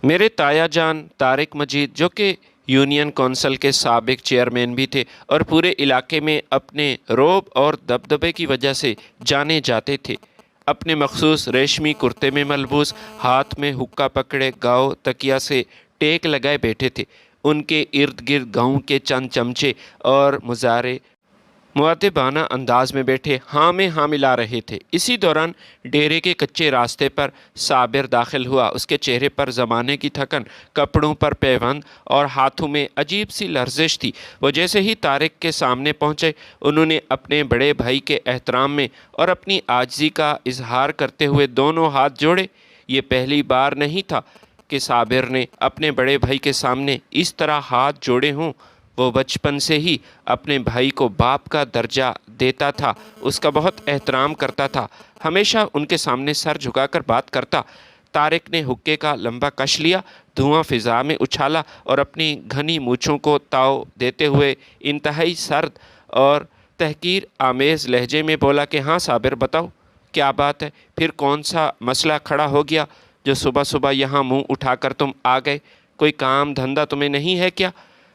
میرے تایا جان طارق مجید جو کہ یونین کونسل کے سابق چیئرمین بھی تھے اور پورے علاقے میں اپنے رعب اور دبدبے کی وجہ سے جانے جاتے تھے، اپنے مخصوص ریشمی کرتے میں ملبوس، ہاتھ میں حقہ پکڑے گاؤ تکیا سے ٹیک لگائے بیٹھے تھے۔ ان کے ارد گرد گاؤں کے چند چمچے اور مزارے مؤدبانہ انداز میں بیٹھے ہاں میں ہاں ملا رہے تھے۔ اسی دوران ڈیرے کے کچے راستے پر صابر داخل ہوا۔ اس کے چہرے پر زمانے کی تھکن، کپڑوں پر پیوند اور ہاتھوں میں عجیب سی لرزش تھی۔ وہ جیسے ہی طارق کے سامنے پہنچے، انہوں نے اپنے بڑے بھائی کے احترام میں اور اپنی عاجزی کا اظہار کرتے ہوئے دونوں ہاتھ جوڑے۔ یہ پہلی بار نہیں تھا کہ صابر نے اپنے بڑے بھائی کے سامنے اس طرح ہاتھ جوڑے ہوں۔ وہ بچپن سے ہی اپنے بھائی کو باپ کا درجہ دیتا تھا، اس کا بہت احترام کرتا تھا، ہمیشہ ان کے سامنے سر جھکا کر بات کرتا۔ طارق نے حقے کا لمبا کش لیا، دھواں فضا میں اچھالا اور اپنی گھنی مونچھوں کو تاؤ دیتے ہوئے انتہائی سرد اور تحقیر آمیز لہجے میں بولا کہ ہاں صابر، بتاؤ کیا بات ہے؟ پھر کون سا مسئلہ کھڑا ہو گیا جو صبح صبح یہاں منہ اٹھا کر تم آ گئے؟ کوئی کام دھندہ تمہیں نہیں ہے کیا؟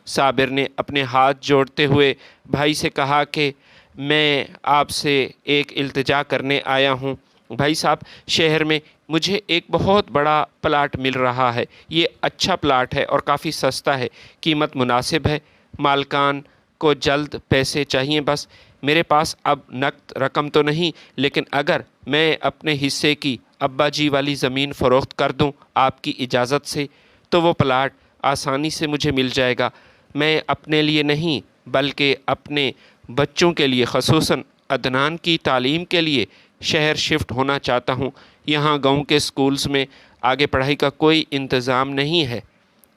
صابر نے اپنے ہاتھ جوڑتے ہوئے بھائی سے کہا کہ میں آپ سے ایک التجا کرنے آیا ہوں۔ بھائی صاحب، شہر میں مجھے ایک بہت بڑا پلاٹ مل رہا ہے۔ یہ اچھا پلاٹ ہے اور کافی سستا ہے، قیمت مناسب ہے۔ مالکان کو جلد پیسے چاہیے بس۔ میرے پاس اب نقد رقم تو نہیں، لیکن اگر میں اپنے حصے کی ابا جی والی زمین فروخت کر دوں آپ کی اجازت سے، تو وہ پلاٹ آسانی سے مجھے مل جائے گا۔ میں اپنے لیے نہیں بلکہ اپنے بچوں کے لیے، خصوصاً عدنان کی تعلیم کے لیے شہر شفٹ ہونا چاہتا ہوں۔ یہاں گاؤں کے سکولز میں آگے پڑھائی کا کوئی انتظام نہیں ہے۔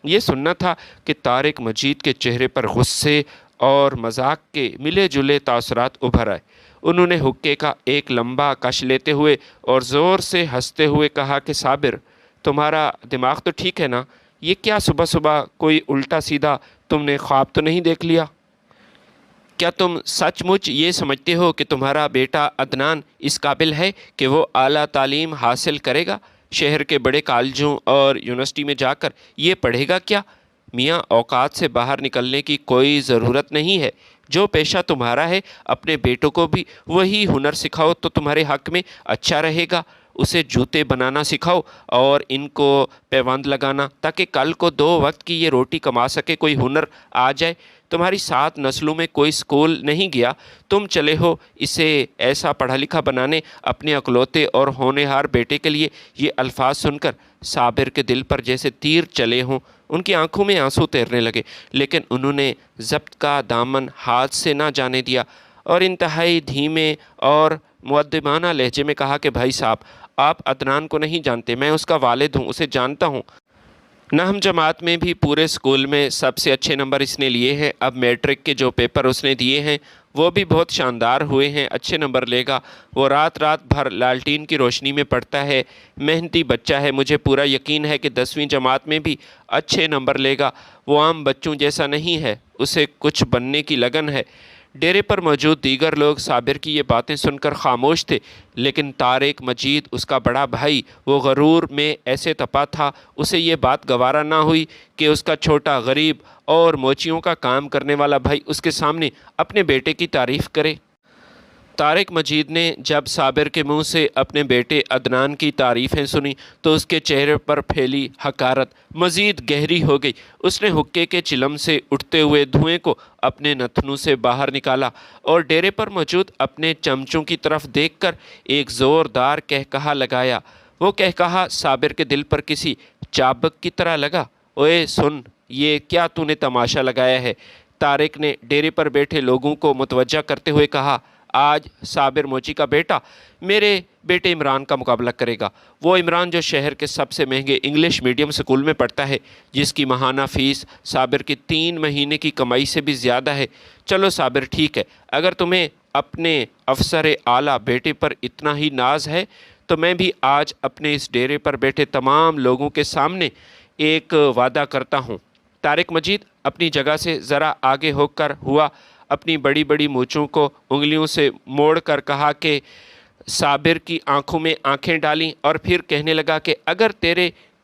یہ سننا تھا کہ طارق مجید کے چہرے پر غصے اور مذاق کے ملے جلے تاثرات ابھر آئے۔ انہوں نے حقے کا ایک لمبا کش لیتے ہوئے اور زور سے ہنستے ہوئے کہا کہ صابر، تمہارا دماغ تو ٹھیک ہے نا؟ یہ کیا صبح صبح کوئی الٹا سیدھا تم نے خواب تو نہیں دیکھ لیا؟ کیا تم سچ مچ یہ سمجھتے ہو کہ تمہارا بیٹا عدنان اس قابل ہے کہ وہ اعلیٰ تعلیم حاصل کرے گا؟ شہر کے بڑے کالجوں اور یونیورسٹی میں جا کر یہ پڑھے گا کیا؟ میاں، اوقات سے باہر نکلنے کی کوئی ضرورت نہیں ہے۔ جو پیشہ تمہارا ہے اپنے بیٹوں کو بھی وہی ہنر سکھاؤ تو تمہارے حق میں اچھا رہے گا۔ اسے جوتے بنانا سکھاؤ اور ان کو پیوند لگانا، تاکہ کل کو 2 وقت کی یہ روٹی کما سکے۔ کوئی ہنر آ جائے۔ تمہاری 7 نسلوں میں کوئی سکول نہیں گیا، تم چلے ہو اسے ایسا پڑھا لکھا بنانے اپنے اکلوتے اور ہونہار بیٹے کے لیے۔ یہ الفاظ سن کر صابر کے دل پر جیسے تیر چلے ہوں۔ ان کی آنکھوں میں آنسو تیرنے لگے، لیکن انہوں نے ضبط کا دامن ہاتھ سے نہ جانے دیا اور انتہائی دھیمے اور مؤدبانہ لہجے میں کہا کہ بھائی صاحب، آپ عدنان کو نہیں جانتے، میں اس کا والد ہوں، اسے جانتا ہوں۔ نہم جماعت میں بھی پورے اسکول میں سب سے اچھے نمبر اس نے لیے ہیں۔ اب میٹرک کے جو پیپر اس نے دیے ہیں وہ بھی بہت شاندار ہوئے ہیں، اچھے نمبر لے گا۔ وہ رات بھر لالٹین کی روشنی میں پڑھتا ہے، محنتی بچہ ہے۔ مجھے پورا یقین ہے کہ 10ویں جماعت میں بھی اچھے نمبر لے گا۔ وہ عام بچوں جیسا نہیں ہے، اسے کچھ بننے کی لگن ہے۔ ڈیرے پر موجود دیگر لوگ صابر کی یہ باتیں سن کر خاموش تھے، لیکن طارق مجید، اس کا بڑا بھائی، وہ غرور میں ایسے تپا تھا، اسے یہ بات گوارا نہ ہوئی کہ اس کا چھوٹا غریب اور موچیوں کا کام کرنے والا بھائی اس کے سامنے اپنے بیٹے کی تعریف کرے۔ طارق مجید نے جب صابر کے منہ سے اپنے بیٹے عدنان کی تعریفیں سنی تو اس کے چہرے پر پھیلی حقارت مزید گہری ہو گئی۔ اس نے حقے کے چلم سے اٹھتے ہوئے دھوئیں کو اپنے نتھنوں سے باہر نکالا اور ڈیرے پر موجود اپنے چمچوں کی طرف دیکھ کر ایک زوردار کہکہا لگایا۔ وہ کہکہا صابر کے دل پر کسی چابک کی طرح لگا۔ اوئے سن، یہ کیا تو نے تماشا لگایا ہے؟ طارق نے ڈیرے پر بیٹھے لوگوں کو متوجہ کرتے ہوئے کہا۔ آج صابر موچی کا بیٹا میرے بیٹے عمران کا مقابلہ کرے گا۔ وہ عمران جو شہر کے سب سے مہنگے انگلش میڈیم سکول میں پڑھتا ہے، جس کی ماہانہ فیس صابر کی 3 مہینے کی کمائی سے بھی زیادہ ہے۔ چلو صابر، ٹھیک ہے، اگر تمہیں اپنے افسر اعلیٰ بیٹے پر اتنا ہی ناز ہے تو میں بھی آج اپنے اس ڈیرے پر بیٹھے تمام لوگوں کے سامنے ایک وعدہ کرتا ہوں۔ طارق مجید اپنی جگہ سے ذرا آگے ہو کر ہوا، اپنی بڑی بڑی مونچھوں کو انگلیوں سے موڑ کر کہا کہ صابر کی آنکھوں میں آنکھیں ڈالیں اور پھر کہنے لگا کہ اگر تیرے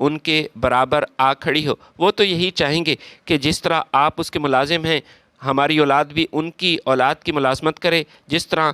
ان کے برابر آ کھڑی ہو۔ وہ تو یہی چاہیں گے کہ جس طرح آپ اس کے ملازم ہیں، ہماری اولاد بھی ان کی اولاد کی ملازمت کرے، جس طرح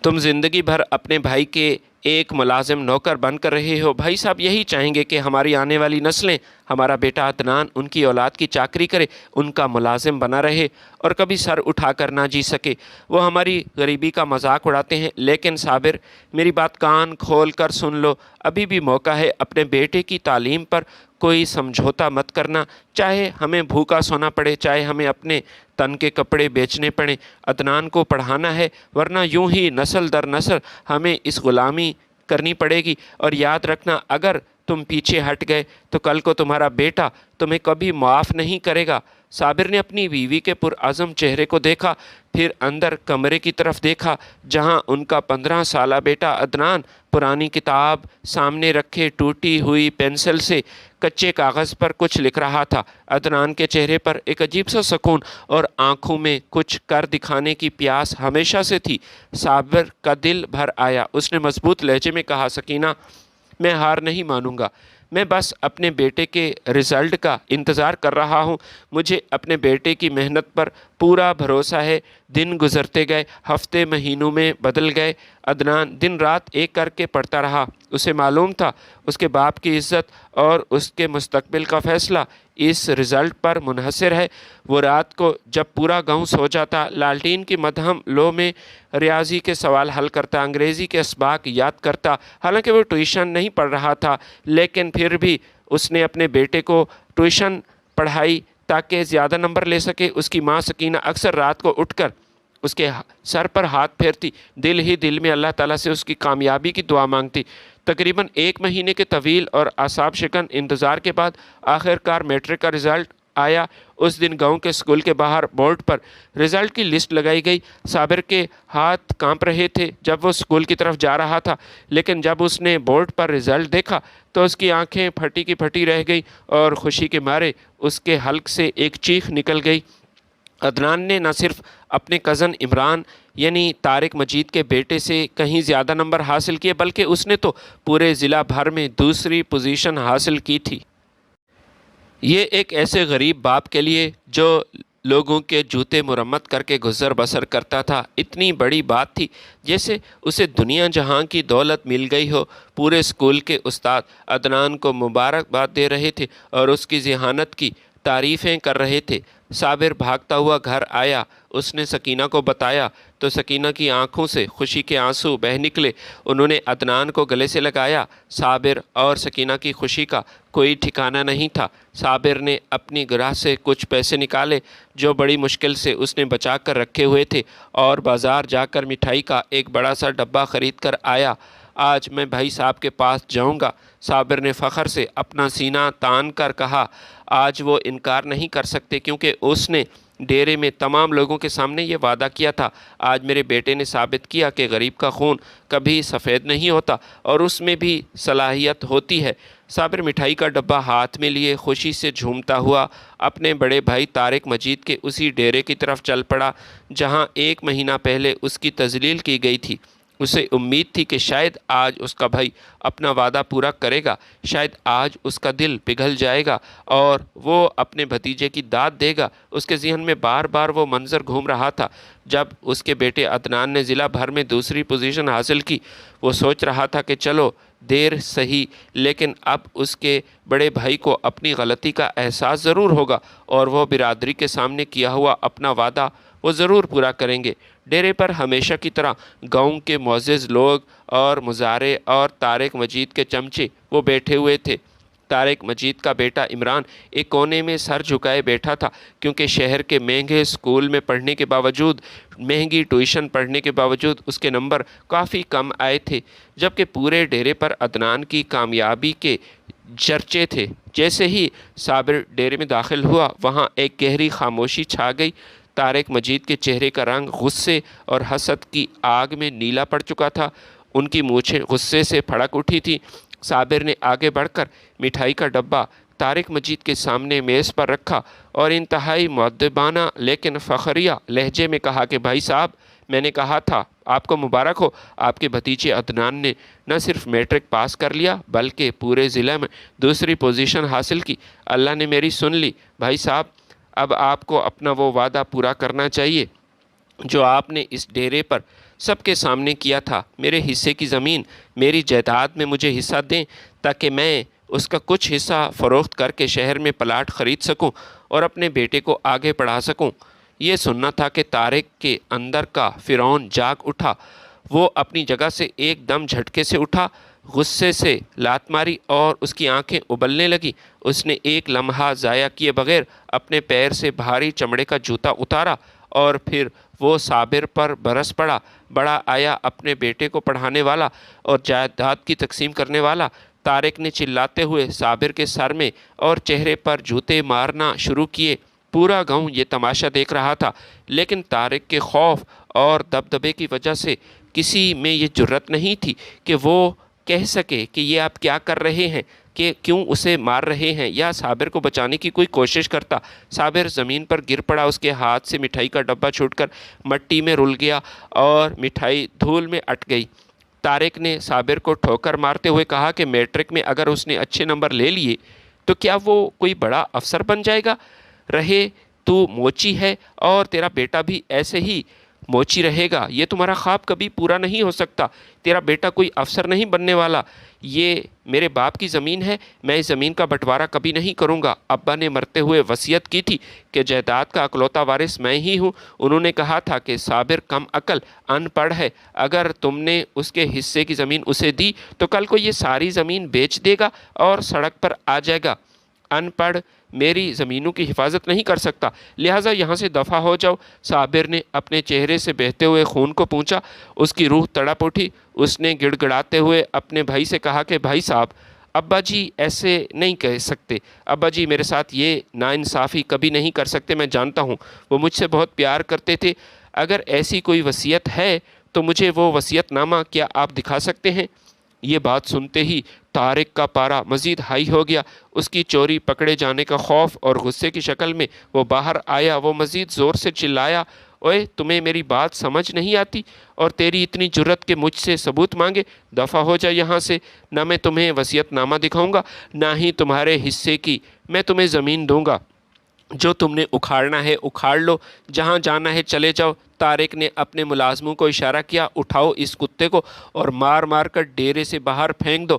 تم زندگی بھر اپنے بھائی کے ایک ملازم نوکر بن کر رہے ہو۔ بھائی صاحب یہی چاہیں گے کہ ہماری آنے والی نسلیں، ہمارا بیٹا عدنان ان کی اولاد کی چاکری کرے، ان کا ملازم بنا رہے اور کبھی سر اٹھا کر نہ جی سکے۔ وہ ہماری غریبی کا مذاق اڑاتے ہیں، لیکن صابر میری بات کان کھول کر سن لو، ابھی بھی موقع ہے۔ اپنے بیٹے کی تعلیم پر کوئی سمجھوتا مت کرنا، چاہے ہمیں بھوکا سونا پڑے، چاہے ہمیں اپنے تن کے کپڑے بیچنے پڑیں، عدنان کو پڑھانا ہے، ورنہ یوں ہی نسل در نسل ہمیں اس غلامی کرنی پڑے گی۔ اور یاد رکھنا، اگر تم پیچھے ہٹ گئے تو کل کو تمہارا بیٹا تمہیں کبھی معاف نہیں کرے گا۔ صابر نے اپنی بیوی کے پرعزم چہرے کو دیکھا، پھر اندر کمرے کی طرف دیکھا جہاں ان کا 15 سالہ بیٹا عدنان پرانی کتاب سامنے رکھے ٹوٹی ہوئی پینسل سے کچے کاغذ پر کچھ لکھ رہا تھا۔ عدنان کے چہرے پر ایک عجیب سا سکون اور آنکھوں میں کچھ کر دکھانے کی پیاس ہمیشہ سے تھی۔ صابر کا دل بھر آیا۔ اس نے مضبوط لہجے میں کہا، سکینہ، میں ہار نہیں مانوں گا، میں بس اپنے بیٹے کے رزلٹ کا انتظار کر رہا ہوں۔ مجھے اپنے بیٹے کی محنت پر پورا بھروسہ ہے۔ دن گزرتے گئے، ہفتے مہینوں میں بدل گئے۔ عدنان دن رات ایک کر کے پڑھتا رہا۔ اسے معلوم تھا اس کے باپ کی عزت اور اس کے مستقبل کا فیصلہ اس رزلٹ پر منحصر ہے۔ وہ رات کو جب پورا گاؤں سو جاتا، لالٹین کی مدھم لو میں ریاضی کے سوال حل کرتا، انگریزی کے اسباق یاد کرتا۔ حالانکہ وہ ٹیوشن نہیں پڑھ رہا تھا، لیکن پھر بھی اس نے اپنے بیٹے کو ٹیوشن پڑھائی تاکہ زیادہ نمبر لے سکے۔ اس کی ماں سکینہ اکثر رات کو اٹھ کر اس کے سر پر ہاتھ پھیرتی، دل ہی دل میں اللہ تعالیٰ سے اس کی کامیابی کی دعا مانگتی۔ تقریباً 1 مہینے کے طویل اور اعصاب شکن انتظار کے بعد آخر کار میٹرک کا رزلٹ آیا۔ اس دن گاؤں کے اسکول کے باہر بورڈ پر رزلٹ کی لسٹ لگائی گئی۔ صابر کے ہاتھ کانپ رہے تھے جب وہ اسکول کی طرف جا رہا تھا، لیکن جب اس نے بورڈ پر رزلٹ دیکھا تو اس کی آنکھیں پھٹی کی پھٹی رہ گئی اور خوشی کے مارے اس کے حلق سے ایک چیخ نکل گئی۔ عدنان نے نہ صرف اپنے کزن عمران یعنی طارق مجید کے بیٹے سے کہیں زیادہ نمبر حاصل کیے، بلکہ اس نے تو پورے ضلع بھر میں دوسری پوزیشن حاصل کی تھی۔ یہ ایک ایسے غریب باپ کے لیے جو لوگوں کے جوتے مرمت کر کے گزر بسر کرتا تھا، اتنی بڑی بات تھی جیسے اسے دنیا جہاں کی دولت مل گئی ہو۔ پورے اسکول کے استاد عدنان کو مبارکباد دے رہے تھے اور اس کی ذہانت کی تعریفیں کر رہے تھے۔ صابر بھاگتا ہوا گھر آیا، اس نے سکینہ کو بتایا تو سکینہ کی آنکھوں سے خوشی کے آنسو بہہ نکلے۔ انہوں نے عدنان کو گلے سے لگایا۔ صابر اور سکینہ کی خوشی کا کوئی ٹھکانہ نہیں تھا۔ صابر نے اپنی گراہ سے کچھ پیسے نکالے جو بڑی مشکل سے اس نے بچا کر رکھے ہوئے تھے اور بازار جا کر مٹھائی کا ایک بڑا سا ڈبہ خرید کر آیا۔ آج میں بھائی صاحب کے پاس جاؤں گا، صابر نے فخر سے اپنا سینہ تان کر کہا۔ آج وہ انکار نہیں کر سکتے کیونکہ اس نے ڈیرے میں تمام لوگوں کے سامنے یہ وعدہ کیا تھا، آج میرے بیٹے نے ثابت کیا کہ غریب کا خون کبھی سفید نہیں ہوتا اور اس میں بھی صلاحیت ہوتی ہے۔ صابر مٹھائی کا ڈبہ ہاتھ میں لیے خوشی سے جھومتا ہوا اپنے بڑے بھائی طارق مجید کے اسی ڈیرے کی طرف چل پڑا جہاں 1 مہینہ پہلے اس کی تذلیل کی گئی تھی۔ اسے امید تھی کہ شاید آج اس کا بھائی اپنا وعدہ پورا کرے گا، شاید آج اس کا دل پگھل جائے گا اور وہ اپنے بھتیجے کی داد دے گا۔ اس کے ذہن میں بار بار وہ منظر گھوم رہا تھا جب اس کے بیٹے عدنان نے ضلع بھر میں دوسری پوزیشن حاصل کی۔ وہ سوچ رہا تھا کہ چلو دیر سہی، لیکن اب اس کے بڑے بھائی کو اپنی غلطی کا احساس ضرور ہوگا اور وہ برادری کے سامنے کیا ہوا اپنا وعدہ وہ ضرور پورا کریں گے۔ ڈیرے پر ہمیشہ کی طرح گاؤں کے معزز لوگ اور مزارے اور طارق مجید کے چمچے وہ بیٹھے ہوئے تھے۔ طارق مجید کا بیٹا عمران ایک کونے میں سر جھکائے بیٹھا تھا کیونکہ شہر کے مہنگے اسکول میں پڑھنے کے باوجود، مہنگی ٹیوشن پڑھنے کے باوجود اس کے نمبر کافی کم آئے تھے، جبکہ پورے ڈیرے پر عدنان کی کامیابی کے چرچے تھے۔ جیسے ہی صابر ڈیرے میں داخل ہوا، وہاں ایک گہری خاموشی چھا گئی۔ طارق مجید کے چہرے کا رنگ غصے اور حسد کی آگ میں نیلا پڑ چکا تھا، ان کی مونچھیں غصے سے پھڑک اٹھی تھی۔ صابر نے آگے بڑھ کر مٹھائی کا ڈبہ طارق مجید کے سامنے میز پر رکھا اور انتہائی مؤدبانہ لیکن فخریہ لہجے میں کہا کہ بھائی صاحب، میں نے کہا تھا آپ کو مبارک ہو، آپ کے بھتیجے عدنان نے نہ صرف میٹرک پاس کر لیا بلکہ پورے ضلع میں دوسری پوزیشن حاصل کی۔ اللہ نے میری سن لی۔ بھائی صاحب، اب آپ کو اپنا وہ وعدہ پورا کرنا چاہیے جو آپ نے اس ڈیرے پر سب کے سامنے کیا تھا۔ میرے حصے کی زمین، میری جائیداد میں مجھے حصہ دیں تاکہ میں اس کا کچھ حصہ فروخت کر کے شہر میں پلاٹ خرید سکوں اور اپنے بیٹے کو آگے پڑھا سکوں۔ یہ سننا تھا کہ طارق کے اندر کا فرعون جاگ اٹھا۔ وہ اپنی جگہ سے ایک دم جھٹکے سے اٹھا، غصے سے لات ماری اور اس کی آنکھیں ابلنے لگی۔ اس نے ایک لمحہ ضائع کیے بغیر اپنے پیر سے بھاری چمڑے کا جوتا اتارا اور پھر وہ صابر پر برس پڑا۔ بڑا آیا اپنے بیٹے کو پڑھانے والا اور جائیداد کی تقسیم کرنے والا۔ طارق نے چلاتے ہوئے صابر کے سر میں اور چہرے پر جوتے مارنا شروع کیے۔ پورا گاؤں یہ تماشا دیکھ رہا تھا، لیکن طارق کے خوف اور دبدبے کی وجہ سے کسی میں یہ جرت نہیں تھی کہ وہ کہہ سکے کہ یہ آپ کیا کر رہے ہیں، کہ کیوں اسے مار رہے ہیں یا صابر کو بچانے کی کوئی کوشش کرتا۔ صابر زمین پر گر پڑا، اس کے ہاتھ سے مٹھائی کا ڈبہ چھوٹ کر مٹی میں رل گیا اور مٹھائی دھول میں اٹ گئی۔ طارق نے صابر کو ٹھوکر مارتے ہوئے کہا کہ میٹرک میں اگر اس نے اچھے نمبر لے لیے تو کیا وہ کوئی بڑا افسر بن جائے گا؟ رہے تو موچی ہے اور تیرا بیٹا بھی ایسے ہی موچی رہے گا۔ یہ تمہارا خواب کبھی پورا نہیں ہو سکتا۔ تیرا بیٹا کوئی افسر نہیں بننے والا۔ یہ میرے باپ کی زمین ہے، میں اس زمین کا بٹوارہ کبھی نہیں کروں گا۔ ابا نے مرتے ہوئے وصیت کی تھی کہ جائیداد کا اکلوتا وارث میں ہی ہوں۔ انہوں نے کہا تھا کہ صابر کم عقل، ان پڑھ ہے، اگر تم نے اس کے حصے کی زمین اسے دی تو کل کو یہ ساری زمین بیچ دے گا اور سڑک پر آ جائے گا۔ ان پڑھ میری زمینوں کی حفاظت نہیں کر سکتا، لہٰذا یہاں سے دفع ہو جاؤ۔ صابر نے اپنے چہرے سے بہتے ہوئے خون کو پونچھا۔ اس کی روح تڑپ اٹھی۔ اس نے گڑ گڑاتے ہوئے اپنے بھائی سے کہا کہ بھائی صاحب، ابا جی ایسے نہیں کہہ سکتے۔ ابا جی میرے ساتھ یہ ناانصافی کبھی نہیں کر سکتے، میں جانتا ہوں وہ مجھ سے بہت پیار کرتے تھے۔ اگر ایسی کوئی وصیت ہے تو مجھے وہ وصیت نامہ کیا آپ دکھا سکتے ہیں؟ یہ بات سنتے ہی طارق کا پارا مزید ہائی ہو گیا۔ اس کی چوری پکڑے جانے کا خوف اور غصے کی شکل میں وہ باہر آیا۔ وہ مزید زور سے چلایا، اوئے تمہیں میری بات سمجھ نہیں آتی؟ اور تیری اتنی جرت کہ مجھ سے ثبوت مانگے؟ دفع ہو جا یہاں سے، نہ میں تمہیں وصیت نامہ دکھاؤں گا، نہ ہی تمہارے حصے کی میں تمہیں زمین دوں گا۔ جو تم نے اکھاڑنا ہے اکھاڑ لو، جہاں جانا ہے چلے جاؤ۔ طارق نے اپنے ملازموں کو اشارہ کیا، اٹھاؤ اس کتے کو اور مار مار کر ڈیرے سے باہر پھینک دو۔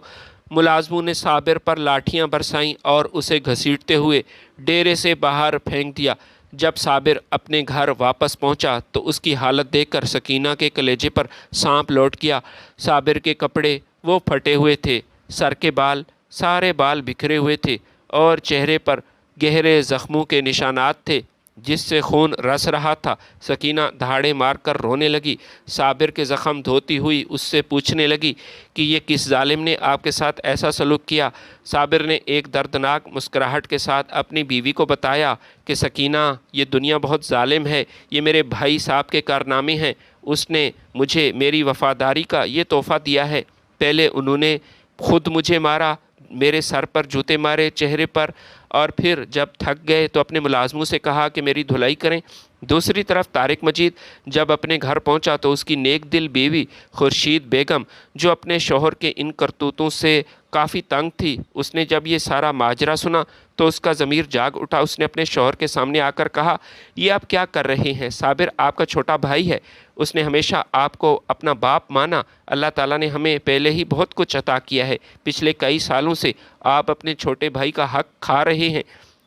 ملازموں نے صابر پر لاٹھیاں برسائیں اور اسے گھسیٹتے ہوئے ڈیرے سے باہر پھینک دیا۔ جب صابر اپنے گھر واپس پہنچا تو اس کی حالت دیکھ کر سکینہ کے کلیجے پر سانپ لوٹ گیا۔ صابر کے کپڑے وہ پھٹے ہوئے تھے، سر کے بال، سارے بال بکھرے ہوئے تھے اور چہرے پر گہرے زخموں کے نشانات تھے جس سے خون رس رہا تھا۔ سکینہ دھاڑے مار کر رونے لگی۔ صابر کے زخم دھوتی ہوئی اس سے پوچھنے لگی کہ یہ کس ظالم نے آپ کے ساتھ ایسا سلوک کیا؟ صابر نے ایک دردناک مسکراہٹ کے ساتھ اپنی بیوی کو بتایا کہ سکینہ، یہ دنیا بہت ظالم ہے، یہ میرے بھائی صاحب کے کارنامے ہیں۔ اس نے مجھے میری وفاداری کا یہ تحفہ دیا ہے۔ پہلے انہوں نے خود مجھے مارا، میرے سر پر جوتے مارے، چہرے پر، اور پھر جب تھک گئے تو اپنے ملازموں سے کہا کہ میری دھلائی کریں۔ دوسری طرف طارق مجید جب اپنے گھر پہنچا تو اس کی نیک دل بیوی خورشید بیگم، جو اپنے شوہر کے ان کرتوتوں سے کافی تنگ تھی، اس نے جب یہ سارا ماجرا سنا تو اس کا ضمیر جاگ اٹھا۔ اس نے اپنے شوہر کے سامنے آ کر کہا، یہ آپ کیا کر رہے ہیں؟ صابر آپ کا چھوٹا بھائی ہے، اس نے ہمیشہ آپ کو اپنا باپ مانا۔ اللہ تعالیٰ نے ہمیں پہلے ہی بہت کچھ عطا کیا ہے، پچھلے کئی سالوں سے آپ اپنے چھوٹے بھائی کا حق کھا رہے ہیں۔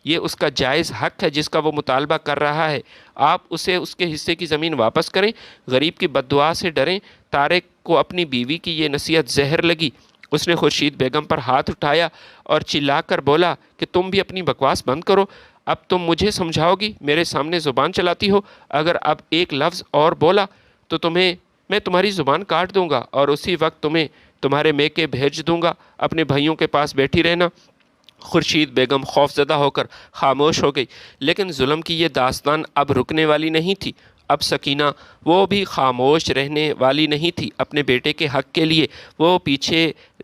یہ اس کا جائز حق ہے جس کا وہ مطالبہ کر رہا ہے۔ آپ اسے اس کے حصے کی زمین واپس کریں، غریب کی بد دعا سے ڈریں۔ طارق کو اپنی بیوی کی یہ نصیحت زہر لگی۔ اس نے خورشید بیگم پر ہاتھ اٹھایا اور چلا کر بولا کہ تم بھی اپنی بکواس بند کرو۔ اب تم مجھے سمجھاؤ گی، میرے سامنے زبان چلاتی ہو؟ اگر اب ایک لفظ اور بولا تو میں تمہاری زبان کاٹ دوں گا اور اسی وقت تمہیں تمہارے میکے بھیج دوں گا۔ اپنے بھائیوں کے پاس بیٹھی رہنا۔ خورشید بیگم خوف زدہ ہو کر خاموش ہو گئی، لیکن ظلم کی یہ داستان اب رکنے والی نہیں تھی۔ اب سکینہ وہ بھی خاموش رہنے والی نہیں تھی۔ اپنے بیٹے کے حق کے لیے وہ پیچھے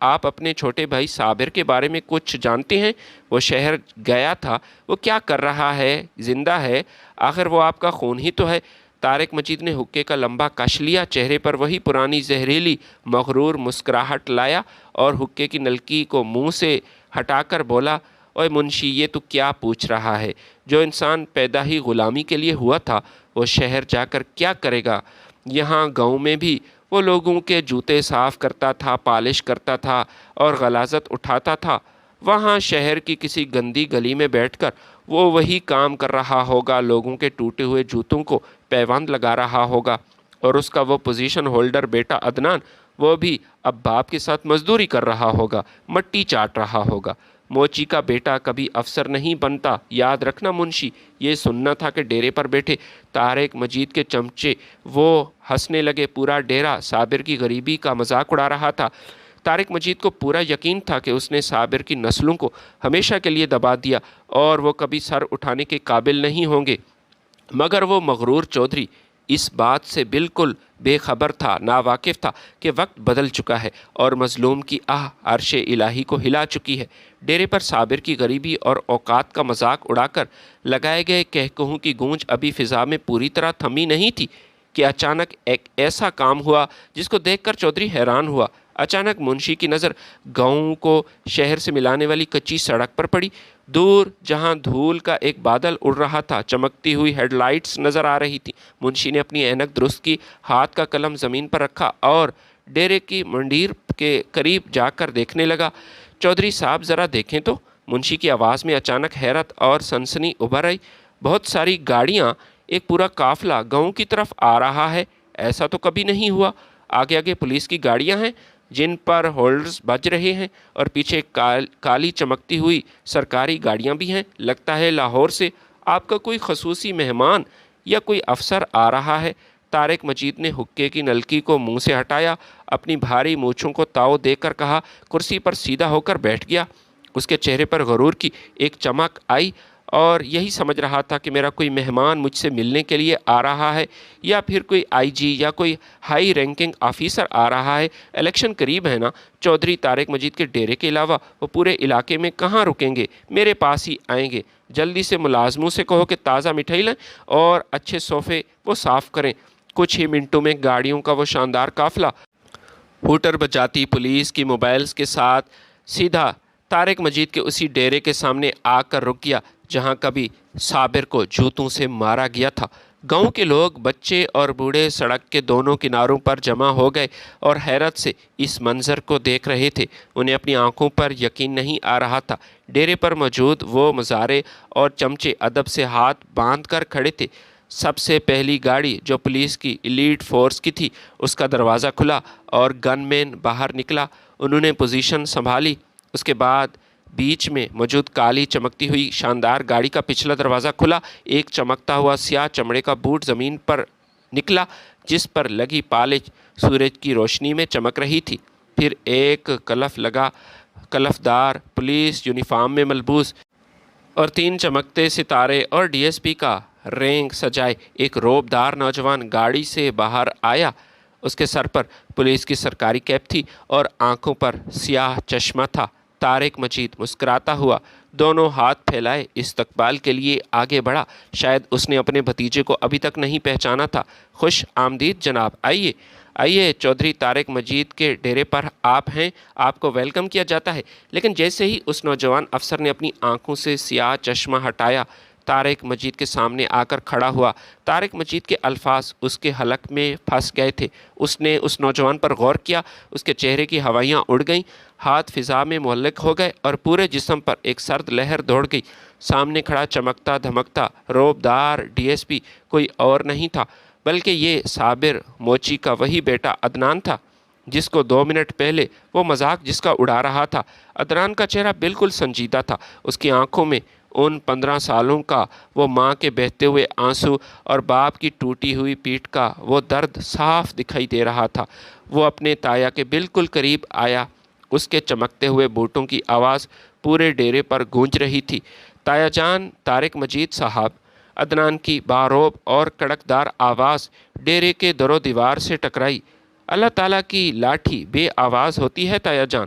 آپ اپنے چھوٹے بھائی صابر کے بارے میں کچھ جانتے ہیں؟ وہ شہر گیا تھا، وہ کیا کر رہا ہے؟ زندہ ہے؟ آخر وہ آپ کا خون ہی تو ہے۔ طارق مجید نے حقے کا لمبا کش لیا، چہرے پر وہی پرانی زہریلی مغرور مسکراہٹ لایا اور حقے کی نلکی کو منہ سے ہٹا کر بولا، اوے منشی، یہ تو کیا پوچھ رہا ہے؟ جو انسان پیدا ہی غلامی کے لیے ہوا تھا، وہ شہر جا کر کیا کرے گا؟ یہاں گاؤں میں بھی وہ لوگوں کے جوتے صاف کرتا تھا، پالش کرتا تھا اور غلاظت اٹھاتا تھا۔ وہاں شہر کی کسی گندی گلی میں بیٹھ کر وہ وہی کام کر رہا ہوگا، لوگوں کے ٹوٹے ہوئے جوتوں کو پیوند لگا رہا ہوگا، اور اس کا وہ پوزیشن ہولڈر بیٹا عدنان، وہ بھی اب باپ کے ساتھ مزدوری کر رہا ہوگا، مٹی چاٹ رہا ہوگا۔ موچی کا بیٹا کبھی افسر نہیں بنتا، یاد رکھنا منشی۔ یہ سننا تھا کہ ڈیرے پر بیٹھے طارق مجید کے چمچے وہ ہنسنے لگے۔ پورا ڈیرا صابر کی غریبی کا مذاق اڑا رہا تھا۔ طارق مجید کو پورا یقین تھا کہ اس نے صابر کی نسلوں کو ہمیشہ کے لیے دبا دیا اور وہ کبھی سر اٹھانے کے قابل نہیں ہوں گے، مگر وہ مغرور چودھری اس بات سے بالکل بے خبر تھا، ناواقف تھا کہ وقت بدل چکا ہے اور مظلوم کی آہ عرش الہی کو ہلا چکی ہے۔ ڈیرے پر صابر کی غریبی اور اوقات کا مذاق اڑا کر لگائے گئے کہکہوں کی گونج ابھی فضا میں پوری طرح تھمی نہیں تھی کہ اچانک ایک ایسا کام ہوا جس کو دیکھ کر چودھری حیران ہوا۔ اچانک منشی کی نظر گاؤں کو شہر سے ملانے والی کچی سڑک پر پڑی۔ دور جہاں دھول کا ایک بادل اڑ رہا تھا، چمکتی ہوئی ہیڈ لائٹس نظر آ رہی تھی۔ منشی نے اپنی اینک درست کی، ہاتھ کا قلم زمین پر رکھا اور ڈیرے کی منڈیر کے قریب جا کر دیکھنے لگا۔ چودھری صاحب ذرا دیکھیں تو۔ منشی کی آواز میں اچانک حیرت اور سنسنی ابھر آئی۔ بہت ساری گاڑیاں، ایک پورا قافلہ گاؤں کی طرف آ رہا ہے، ایسا تو کبھی نہیں ہوا۔ آگے آگے پولیس کی گاڑیاں ہیں جن پر ہولڈرز بج رہے ہیں اور پیچھے کالی چمکتی ہوئی سرکاری گاڑیاں بھی ہیں۔ لگتا ہے لاہور سے آپ کا کوئی خصوصی مہمان یا کوئی افسر آ رہا ہے۔ طارق مجید نے حقے کی نلکی کو منہ سے ہٹایا، اپنی بھاری مونچھوں کو تاؤ دے کر کہا، کرسی پر سیدھا ہو کر بیٹھ گیا۔ اس کے چہرے پر غرور کی ایک چمک آئی اور یہی سمجھ رہا تھا کہ میرا کوئی مہمان مجھ سے ملنے کے لیے آ رہا ہے یا پھر کوئی آئی جی یا کوئی ہائی رینکنگ آفیسر آ رہا ہے۔ الیکشن قریب ہے نا، چودھری طارق مجید کے ڈیرے کے علاوہ وہ پورے علاقے میں کہاں رکیں گے؟ میرے پاس ہی آئیں گے۔ جلدی سے ملازموں سے کہو کہ تازہ مٹھائی لیں اور اچھے صوفے وہ صاف کریں۔ کچھ ہی منٹوں میں گاڑیوں کا وہ شاندار قافلہ ہوٹر بجاتی پولیس کی موبائلز کے ساتھ سیدھا طارق مجید کے اسی ڈیرے کے سامنے آ کر رک گیا جہاں کبھی صابر کو جوتوں سے مارا گیا تھا۔ گاؤں کے لوگ، بچے اور بوڑھے سڑک کے دونوں کناروں پر جمع ہو گئے اور حیرت سے اس منظر کو دیکھ رہے تھے۔ انہیں اپنی آنکھوں پر یقین نہیں آ رہا تھا۔ ڈیرے پر موجود وہ مزارے اور چمچے ادب سے ہاتھ باندھ کر کھڑے تھے۔ سب سے پہلی گاڑی جو پولیس کی ایلیٹ فورس کی تھی، اس کا دروازہ کھلا اور گن مین باہر نکلا۔ انہوں نے پوزیشن سنبھالی۔ اس کے بعد بیچ میں موجود کالی چمکتی ہوئی شاندار گاڑی کا پچھلا دروازہ کھلا۔ ایک چمکتا ہوا سیاہ چمڑے کا بوٹ زمین پر نکلا جس پر لگی پالش سورج کی روشنی میں چمک رہی تھی۔ پھر ایک کلفدار پولیس یونیفارم میں ملبوس اور 3 چمکتے ستارے اور ڈی ایس پی کا رینک سجائے ایک روبدار نوجوان گاڑی سے باہر آیا۔ اس کے سر پر پولیس کی سرکاری کیپ تھی اور آنکھوں پر سیاہ چشمہ تھا۔ طارق مجید مسکراتا ہوا دونوں ہاتھ پھیلائے استقبال کے لیے آگے بڑھا۔ شاید اس نے اپنے بھتیجے کو ابھی تک نہیں پہچانا تھا۔ خوش آمدید جناب، آئیے آئیے، چودھری طارق مجید کے ڈیرے پر آپ ہیں، آپ کو ویلکم کیا جاتا ہے۔ لیکن جیسے ہی اس نوجوان افسر نے اپنی آنکھوں سے سیاہ چشمہ ہٹایا، طارق مجید کے سامنے آ کر کھڑا ہوا۔ طارق مجید کے الفاظ اس کے حلق میں پھنس گئے تھے۔ اس نے اس نوجوان پر غور کیا، اس کے چہرے کی ہوائیاں اڑ گئیں، ہاتھ فضا میں معلق ہو گئے اور پورے جسم پر ایک سرد لہر دوڑ گئی۔ سامنے کھڑا چمکتا دھمکتا روبدار ڈی ایس پی کوئی اور نہیں تھا بلکہ یہ صابر موچی کا وہی بیٹا عدنان تھا جس کو 2 منٹ پہلے وہ مذاق جس کا اڑا رہا تھا۔ عدنان کا چہرہ بالکل سنجیدہ تھا۔ اس کی آنکھوں میں ان 15 سالوں کا وہ ماں کے بہتے ہوئے آنسو اور باپ کی ٹوٹی ہوئی پیٹھ کا وہ درد صاف دکھائی دے رہا تھا۔ وہ اپنے تایا کے بالکل قریب آیا۔ اس کے چمکتے ہوئے بوٹوں کی آواز پورے ڈیرے پر گونج رہی تھی۔ تایا جان طارق مجید صاحب۔ عدنان کی باروب اور کڑکدار آواز ڈیرے کے در و دیوار سے ٹکرائی۔ اللہ تعالیٰ کی لاٹھی بے آواز ہوتی ہے تایا جان،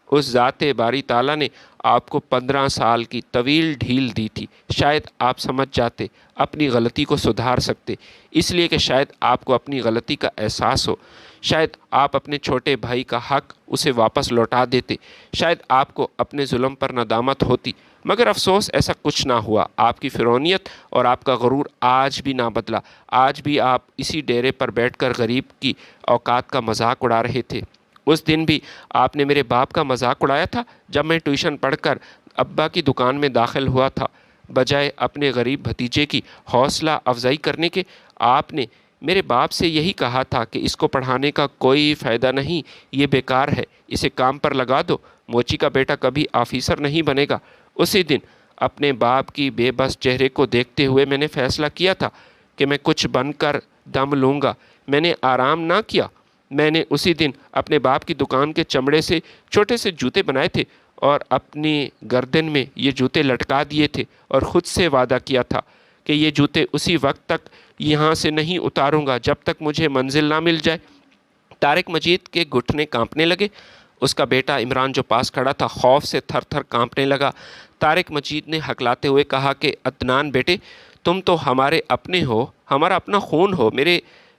اس ذات باری تعالیٰ نے آپ کو 15 سال کی طویل ڈھیل دی تھی۔ شاید آپ سمجھ جاتے، اپنی غلطی کو سدھار سکتے، اس لیے کہ شاید آپ کو اپنی غلطی کا احساس ہو، شاید آپ اپنے چھوٹے بھائی کا حق اسے واپس لوٹا دیتے، شاید آپ کو اپنے ظلم پر ندامت ہوتی، مگر افسوس ایسا کچھ نہ ہوا۔ آپ کی فرعونیت اور آپ کا غرور آج بھی نہ بدلا۔ آج بھی آپ اسی ڈیرے پر بیٹھ کر غریب کی اوقات کا مذاق اڑا رہے تھے۔ اس دن بھی آپ نے میرے باپ کا مذاق اڑایا تھا جب میں ٹیوشن پڑھ کر ابا کی دکان میں داخل ہوا تھا۔ بجائے اپنے غریب بھتیجے کی حوصلہ افزائی کرنے کے، آپ نے میرے باپ سے یہی کہا تھا کہ اس کو پڑھانے کا کوئی فائدہ نہیں، یہ بیکار ہے، اسے کام پر لگا دو، موچی کا بیٹا کبھی آفیسر نہیں بنے گا۔ اسی دن اپنے باپ کی بے بس چہرے کو دیکھتے ہوئے میں نے فیصلہ کیا تھا کہ میں کچھ بن کر دم لوں گا۔ میں نے آرام نہ کیا۔ میں نے اسی دن اپنے باپ کی دکان کے چمڑے سے چھوٹے سے جوتے بنائے تھے اور اپنی گردن میں یہ جوتے لٹکا دیے تھے اور خود سے وعدہ کیا تھا کہ یہ جوتے اسی وقت تک یہاں سے نہیں اتاروں گا جب تک مجھے منزل نہ مل جائے۔ طارق مجید کے گھٹنے کانپنے لگے۔ اس کا بیٹا عمران جو پاس کھڑا تھا خوف سے تھر تھر کانپنے لگا۔ طارق مجید نے ہکلاتے ہوئے کہا کہ عدنان بیٹے، تم تو ہمارے اپنے ہو، ہمارا اپنا خون ہو،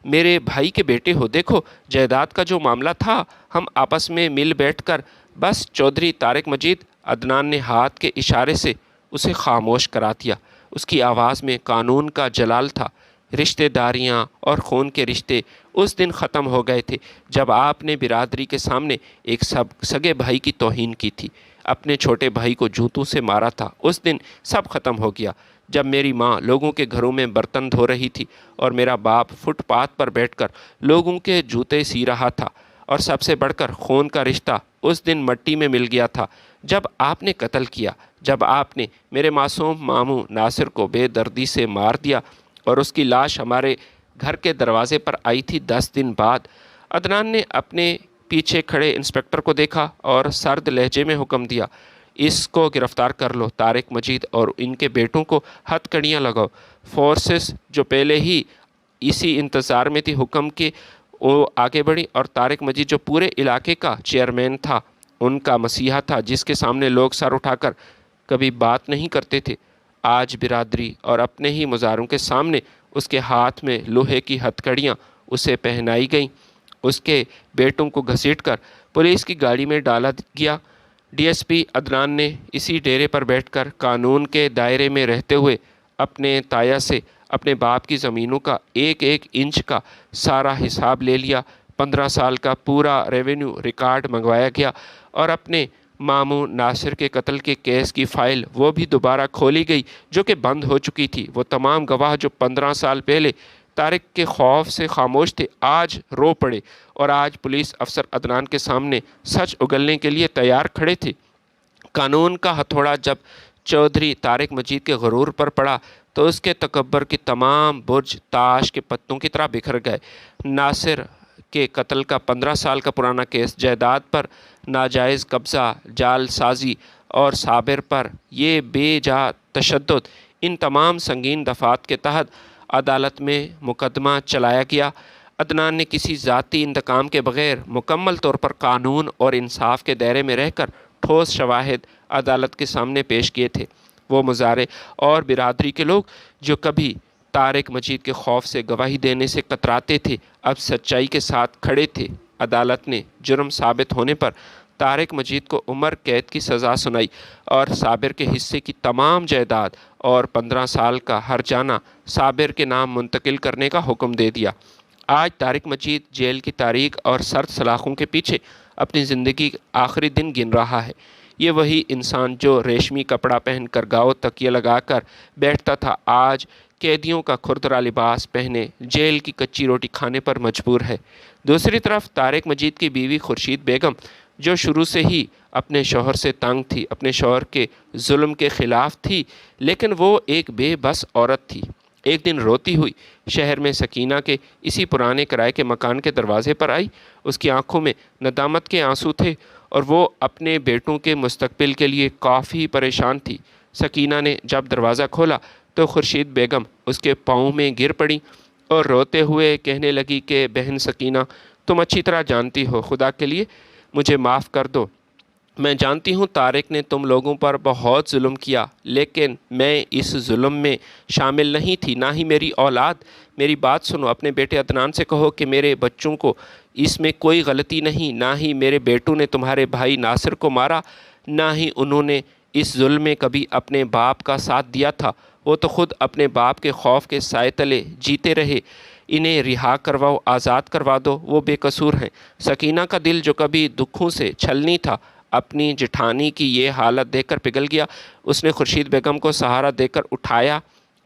میرے بھائی کے بیٹے ہو۔ دیکھو جائیداد کا جو معاملہ تھا ہم آپس میں مل بیٹھ کر بس چودھری طارق مجید۔ عدنان نے ہاتھ کے اشارے سے اسے خاموش کرا دیا۔ اس کی آواز میں قانون کا جلال تھا۔ رشتہ داریاں اور خون کے رشتے اس دن ختم ہو گئے تھے جب آپ نے برادری کے سامنے ایک سگے بھائی کی توہین کی تھی، اپنے چھوٹے بھائی کو جوتوں سے مارا تھا۔ اس دن سب ختم ہو گیا جب میری ماں لوگوں کے گھروں میں برتن دھو رہی تھی اور میرا باپ فٹ پاتھ پر بیٹھ کر لوگوں کے جوتے سی رہا تھا۔ اور سب سے بڑھ کر خون کا رشتہ اس دن مٹی میں مل گیا تھا جب آپ نے قتل کیا، جب آپ نے میرے معصوم ماموں ناصر کو بے دردی سے مار دیا اور اس کی لاش ہمارے گھر کے دروازے پر آئی تھی 10 دن بعد۔ عدنان نے اپنے پیچھے کھڑے انسپکٹر کو دیکھا اور سرد لہجے میں حکم دیا، اس کو گرفتار کر لو۔ طارق مجید اور ان کے بیٹوں کو ہتھ کڑیاں لگاؤ۔ فورسز جو پہلے ہی اسی انتظار میں تھی حکم کے، وہ آگے بڑھی اور طارق مجید جو پورے علاقے کا چیئرمین تھا، ان کا مسیحا تھا جس کے سامنے لوگ سر اٹھا کر کبھی بات نہیں کرتے تھے، آج برادری اور اپنے ہی مزاروں کے سامنے اس کے ہاتھ میں لوہے کی ہتھ کڑیاں اسے پہنائی گئیں۔ اس کے بیٹوں کو گھسیٹ کر پولیس کی گاڑی میں ڈالا گیا۔ ڈی ایس پی عدنان نے اسی ڈیرے پر بیٹھ کر قانون کے دائرے میں رہتے ہوئے اپنے تایا سے اپنے باپ کی زمینوں کا ایک ایک انچ کا سارا حساب لے لیا۔ 15 سال کا پورا ریونیو ریکارڈ منگوایا گیا اور اپنے ماموں ناصر کے قتل کے کیس کی فائل وہ بھی دوبارہ کھولی گئی جو کہ بند ہو چکی تھی۔ وہ تمام گواہ جو 15 سال پہلے طارق کے خوف سے خاموش تھے آج رو پڑے اور آج پولیس افسر عدنان کے سامنے سچ اگلنے کے لیے تیار کھڑے تھے۔ قانون کا ہتھوڑا جب چودھری طارق مجید کے غرور پر پڑا تو اس کے تکبر کی تمام برج تاش کے پتوں کی طرح بکھر گئے۔ ناصر کے قتل کا 15 سال کا پرانا کیس، جائیداد پر ناجائز قبضہ، جعل سازی اور صابر پر یہ بے جا تشدد، ان تمام سنگین دفعات کے تحت عدالت میں مقدمہ چلایا گیا۔ عدنان نے کسی ذاتی انتقام کے بغیر مکمل طور پر قانون اور انصاف کے دائرے میں رہ کر ٹھوس شواہد عدالت کے سامنے پیش کیے تھے۔ وہ مزارے اور برادری کے لوگ جو کبھی طارق مجید کے خوف سے گواہی دینے سے کتراتے تھے اب سچائی کے ساتھ کھڑے تھے۔ عدالت نے جرم ثابت ہونے پر طارق مجید کو عمر قید کی سزا سنائی اور صابر کے حصے کی تمام جائیداد اور 15 سال کا ہرجانہ صابر کے نام منتقل کرنے کا حکم دے دیا۔ آج طارق مجید جیل کی تاریک اور سرد سلاخوں کے پیچھے اپنی زندگی آخری دن گن رہا ہے۔ یہ وہی انسان جو ریشمی کپڑا پہن کر گاؤ تکیہ لگا کر بیٹھتا تھا آج قیدیوں کا کھردرا لباس پہنے جیل کی کچی روٹی کھانے پر مجبور ہے۔ دوسری طرف طارق مجید کی بیوی خورشید بیگم جو شروع سے ہی اپنے شوہر سے تنگ تھی، اپنے شوہر کے ظلم کے خلاف تھی، لیکن وہ ایک بے بس عورت تھی۔ ایک دن روتی ہوئی شہر میں سکینہ کے اسی پرانے کرائے کے مکان کے دروازے پر آئی۔ اس کی آنکھوں میں ندامت کے آنسو تھے اور وہ اپنے بیٹوں کے مستقبل کے لیے کافی پریشان تھی۔ سکینہ نے جب دروازہ کھولا تو خورشید بیگم اس کے پاؤں میں گر پڑی اور روتے ہوئے کہنے لگی کہ بہن سکینہ، تم اچھی طرح جانتی ہو، خدا کے لیے مجھے معاف کر دو، میں جانتی ہوں طارق نے تم لوگوں پر بہت ظلم کیا، لیکن میں اس ظلم میں شامل نہیں تھی، نہ ہی میری اولاد۔ میری بات سنو، اپنے بیٹے عدنان سے کہو کہ میرے بچوں کو اس میں کوئی غلطی نہیں، نہ ہی میرے بیٹوں نے تمہارے بھائی ناصر کو مارا، نہ ہی انہوں نے اس ظلم میں کبھی اپنے باپ کا ساتھ دیا تھا۔ وہ تو خود اپنے باپ کے خوف کے سائے تلے جیتے رہے۔ انہیں رہا کرواؤ، آزاد کروا دو، وہ بے قصور ہیں۔ سکینہ کا دل جو کبھی دکھوں سے چھلنی تھا، اپنی جٹھانی کی یہ حالت دیکھ کر پگھل گیا۔ اس نے خورشید بیگم کو سہارا دے کر اٹھایا۔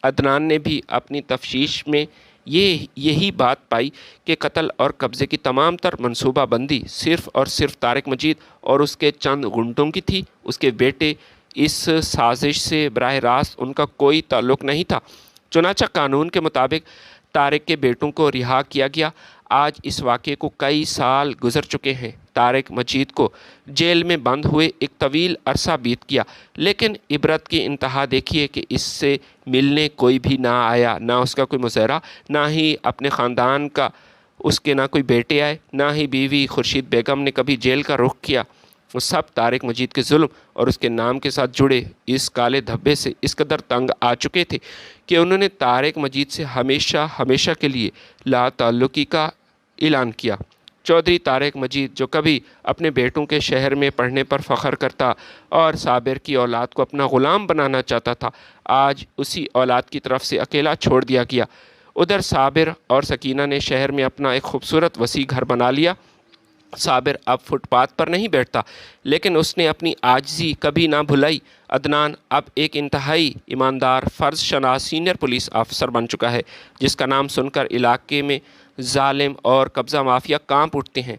عدنان نے بھی اپنی تفتیش میں یہی بات پائی کہ قتل اور قبضے کی تمام تر منصوبہ بندی صرف اور صرف طارق مجید اور اس کے چند گنڈوں کی تھی۔ اس کے بیٹے اس سازش سے براہ راست ان کا کوئی تعلق نہیں تھا۔ چنانچہ قانون کے مطابق طارق کے بیٹوں کو رہا کیا گیا۔ آج اس واقعے کو کئی سال گزر چکے ہیں۔ طارق مجید کو جیل میں بند ہوئے ایک طویل عرصہ بیت گیا، لیکن عبرت کی انتہا دیکھیے کہ اس سے ملنے کوئی بھی نہ آیا، نہ اس کا کوئی مظاہرہ، نہ ہی اپنے خاندان کا اس کے نہ کوئی بیٹے آئے، نہ ہی بیوی خورشید بیگم نے کبھی جیل کا رخ کیا۔ وہ سب طارق مجید کے ظلم اور اس کے نام کے ساتھ جڑے اس کالے دھبے سے اس قدر تنگ آ چکے تھے کہ انہوں نے طارق مجید سے ہمیشہ ہمیشہ کے لیے لا تعلقی کا اعلان کیا۔ چودھری طارق مجید جو کبھی اپنے بیٹوں کے شہر میں پڑھنے پر فخر کرتا اور صابر کی اولاد کو اپنا غلام بنانا چاہتا تھا، آج اسی اولاد کی طرف سے اکیلا چھوڑ دیا گیا۔ ادھر صابر اور سکینہ نے شہر میں اپنا ایک خوبصورت وسیع گھر بنا لیا۔ صابر اب فٹ پاتھ پر نہیں بیٹھتا، لیکن اس نے اپنی عاجزی کبھی نہ بھلائی۔ عدنان اب ایک انتہائی ایماندار فرض شناس سینئر پولیس آفیسر بن چکا ہے، جس کا نام سن کر علاقے میں ظالم اور قبضہ مافیا کانپ اٹھتے ہیں۔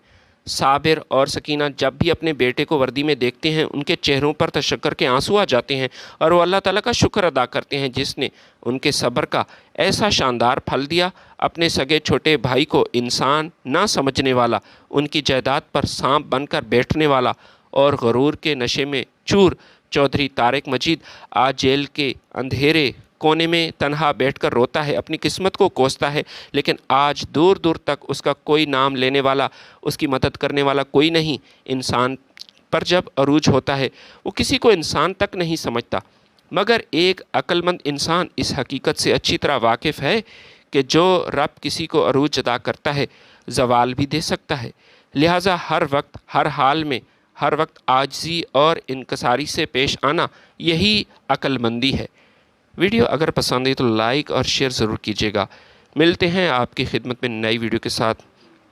صابر اور سکینہ جب بھی اپنے بیٹے کو وردی میں دیکھتے ہیں، ان کے چہروں پر تشکر کے آنسو آ جاتے ہیں اور وہ اللہ تعالیٰ کا شکر ادا کرتے ہیں جس نے ان کے صبر کا ایسا شاندار پھل دیا۔ اپنے سگے چھوٹے بھائی کو انسان نہ سمجھنے والا، ان کی جائیداد پر سانپ بن کر بیٹھنے والا اور غرور کے نشے میں چور چودھری طارق مجید آج جیل کے اندھیرے کونے میں تنہا بیٹھ کر روتا ہے، اپنی قسمت کو کوستا ہے، لیکن آج دور دور تک اس کا کوئی نام لینے والا، اس کی مدد کرنے والا کوئی نہیں۔ انسان پر جب عروج ہوتا ہے، وہ کسی کو انسان تک نہیں سمجھتا، مگر ایک عقل مند انسان اس حقیقت سے اچھی طرح واقف ہے کہ جو رب کسی کو عروج ادا کرتا ہے، زوال بھی دے سکتا ہے۔ لہٰذا ہر وقت، ہر حال میں، ہر وقت عاجزی اور انکساری سے پیش آنا، یہی عقل مندی ہے۔ ویڈیو اگر پسند ہے تو لائک اور شیئر ضرور کیجیے گا۔ ملتے ہیں آپ کی خدمت میں نئی ویڈیو کے ساتھ،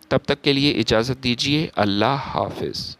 تب تک کے لیے اجازت دیجیے۔ اللہ حافظ۔